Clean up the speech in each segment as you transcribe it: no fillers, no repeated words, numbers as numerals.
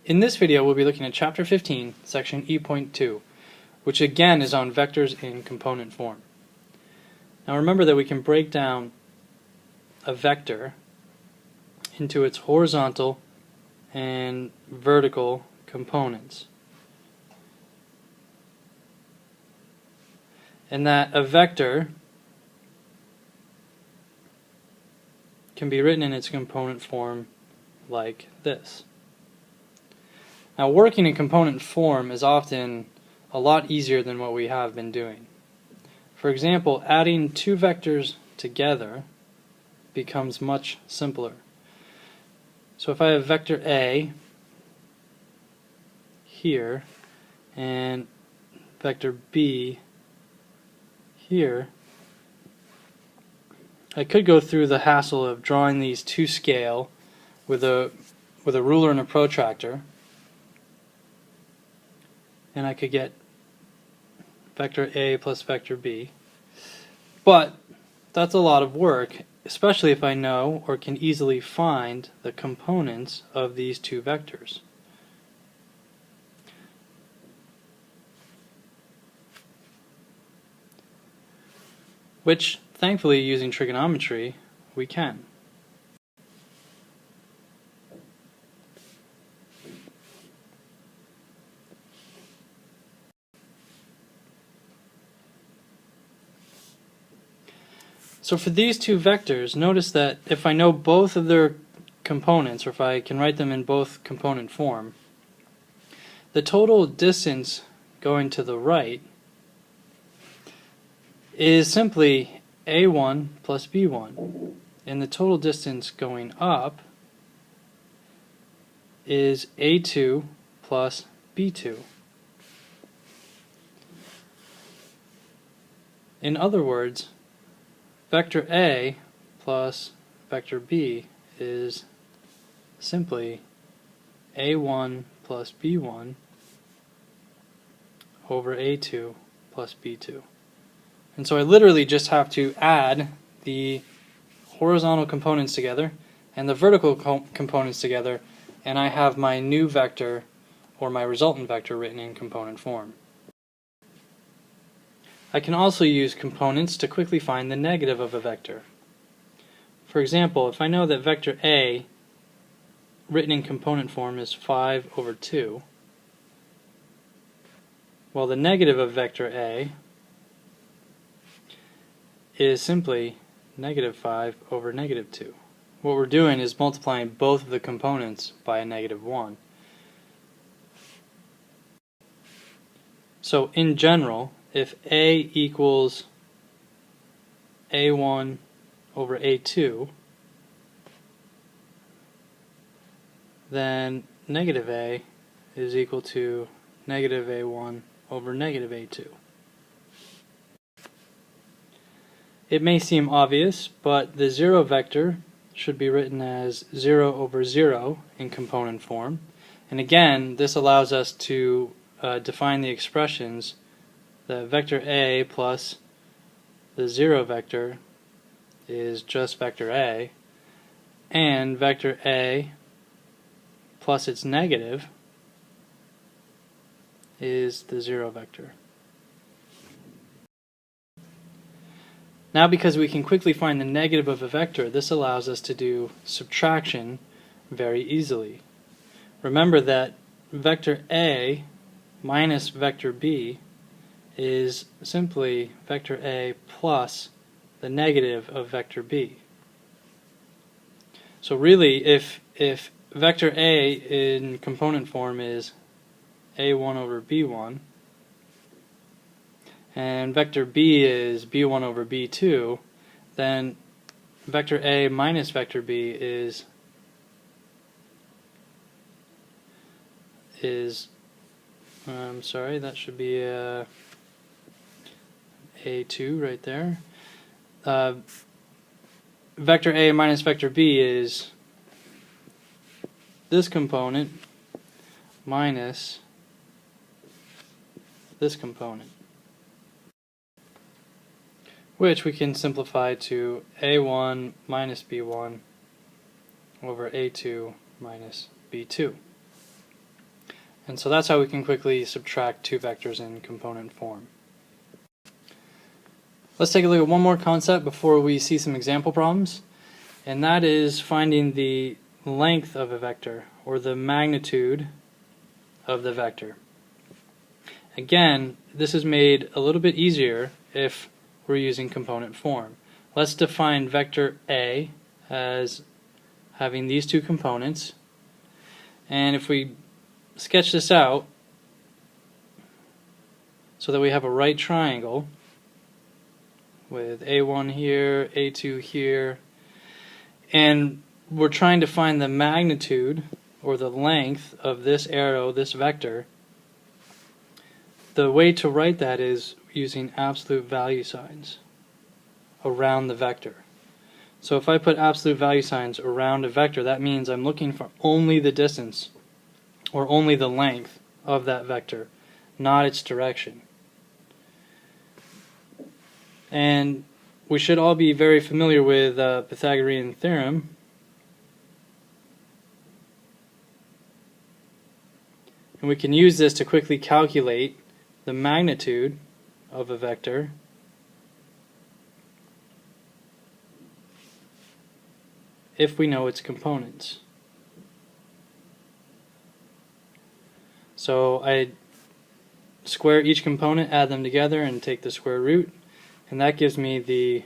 In this video, we'll be looking at Chapter 15, Section E.2, which again is on vectors in component form. Now remember that we can break down a vector into its horizontal and vertical components. And that a vector can be written in its component form like this. Now working in component form is often a lot easier than what we have been doing. For example, adding two vectors together becomes much simpler. So if I have vector A here and vector B here, I could go through the hassle of drawing these to scale with a ruler and a protractor, and I could get vector A plus vector B. But that's a lot of work, especially if I know or can easily find the components of these two vectors. Which, thankfully, using trigonometry, we can. So for these two vectors, notice that if I know both of their components, or if I can write them in both component form, the total distance going to the right is simply A1 plus B1, and the total distance going up is A2 plus B2. In other words, vector A plus vector B is simply A1 plus B1 over A2 plus B2. And so I literally just have to add the horizontal components together and the vertical components together, and I have my new vector, or my resultant vector, written in component form. I can also use components to quickly find the negative of a vector. For example, if I know that vector A written in component form is 5 over 2, well, the negative of vector A is simply negative 5 over negative 2. What we're doing is multiplying both of the components by a negative 1. So in general, if A equals A1 over A2, then negative A is equal to negative A1 over negative A2. It may seem obvious, but the 0 vector should be written as 0 over 0 in component form. And again, this allows us to define the expressions that vector A plus the 0 vector is just vector A, and vector A plus its negative is the 0 vector. Now, because we can quickly find the negative of a vector, this allows us to do subtraction very easily. Remember that vector A minus vector B is simply vector A plus the negative of vector B. So really, if vector A in component form is A1 over B1, and vector B is B1 over B2, then vector A minus vector B is I'm sorry, that should be A2 right there. Vector A minus vector B is this component minus this component, which we can simplify to A1 minus B1 over A2 minus B2. And so that's how we can quickly subtract two vectors in component form. Let's take a look at one more concept before we see some example problems, and that is finding the length of a vector, or the magnitude of the vector. Again, this is made a little bit easier if we're using component form. Let's define vector A as having these two components, and if we sketch this out so that we have a right triangle with A1 here, A2 here, and we're trying to find the magnitude or the length of this arrow, this vector, the way to write that is using absolute value signs around the vector. So if I put absolute value signs around a vector, that means I'm looking for only the distance or only the length of that vector, not its direction. And we should all be very familiar with Pythagorean theorem. And we can use this to quickly calculate the magnitude of a vector if we know its components. So I square each component, add them together, and take the square root, and that gives me the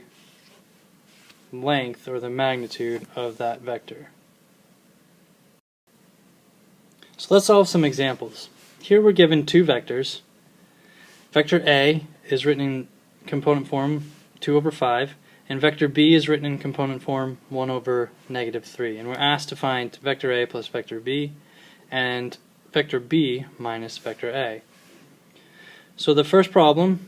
length or the magnitude of that vector. So let's solve some examples. Here we're given two vectors. Vector A is written in component form 2 over 5, and vector B is written in component form 1 over negative 3. And we're asked to find vector A plus vector B and vector B minus vector A. So the first problem,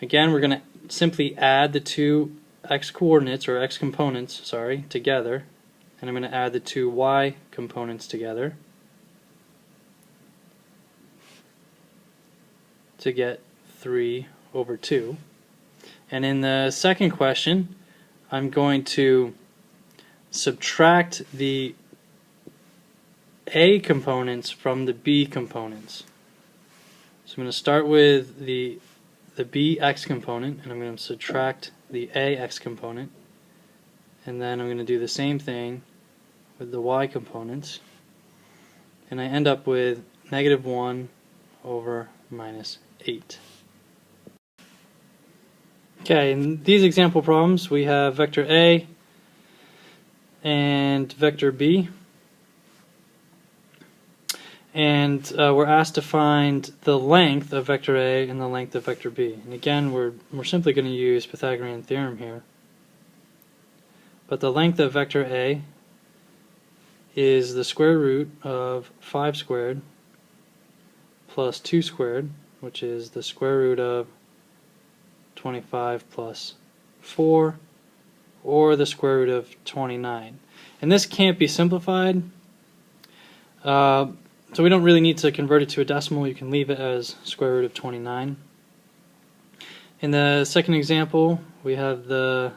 again, we're going to simply add the two x coordinates, or x components, sorry, together, and I'm going to add the two y components together to get 3 over 2. And in the second question, I'm going to subtract the A components from the B components. So I'm going to start with the BX component, and I'm going to subtract the AX component, and then I'm going to do the same thing with the Y components, and I end up with negative 1 over minus 8. Okay, in these example problems we have vector A and vector B, and we're asked to find the length of vector A and the length of vector B. And again, we're simply going to use Pythagorean theorem here. But the length of vector A is the square root of 5 squared plus 2 squared, which is the square root of 25 plus 4, or the square root of 29. And this can't be simplified, so we don't really need to convert it to a decimal. You can leave it as square root of 29. In the second example, we have we're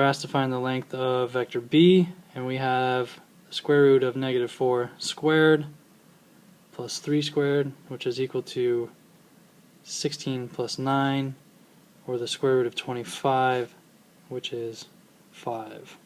asked to find the length of vector B, and we have the square root of negative 4 squared plus 3 squared, which is equal to 16 plus 9, or the square root of 25, which is 5.